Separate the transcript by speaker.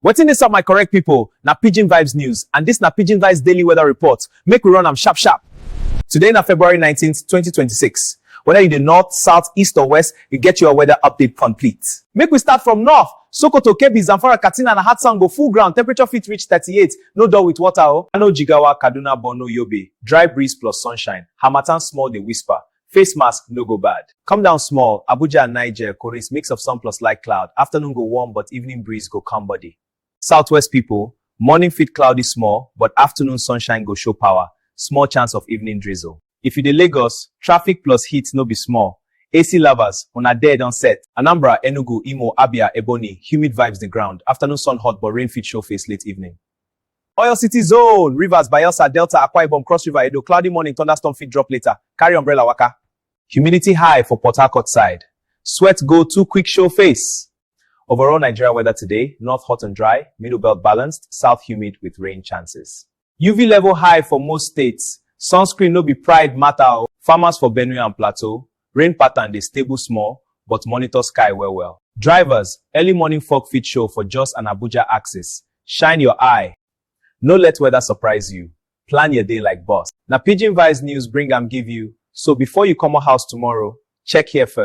Speaker 1: Wetin dey up, my correct people? Na Pidgin Vibes news, and this na Pidgin Vibes daily weather report. Make we run am sharp sharp. Today na February 19th, 2026. Whether you dey north, south, east or west, you get your weather update complete. Make we start from north. Sokoto, Kebbi, Zamfara, Katsina, and Hatsan go full ground. Temperature fit reach 38. No dull with water. Kano, Jigawa, Kaduna, Borno, Yobe. Dry breeze plus sunshine. Harmattan small dey whisper. Face mask no go bad. Come down small. Abuja and Naija, Koreans mix of sun plus light cloud. Afternoon go warm, but evening breeze go calm body. Southwest people, morning fit cloudy small, but afternoon sunshine go show power. Small chance of evening drizzle. If you dey Lagos, traffic plus heat no be small. AC lovers, una there don set. Anambra, Enugu, Imo, Abia, Ebonyi, humid vibes the ground. Afternoon sun hot, but rain fit show face late evening. Oil City Zone, Rivers, Bayelsa, Delta, Akwa Ibom, Cross River, Edo, cloudy morning, thunderstorm fit drop later. Carry umbrella waka. Humidity high for Port Harcourt side. Sweat go too quick show face. Overall Nigeria weather today, north hot and dry, middle belt balanced, south humid with rain chances. UV level high for most states. Sunscreen no be pride matter. Farmers for Benue and Plateau. Rain pattern dey stable small, but monitor sky well. Drivers, early morning fog fit show for Jos and Abuja axis. Shine your eye. No let weather surprise you. Plan your day like boss. Na Pidgin Vibes news bring am give you. So before you come out house tomorrow, check here first.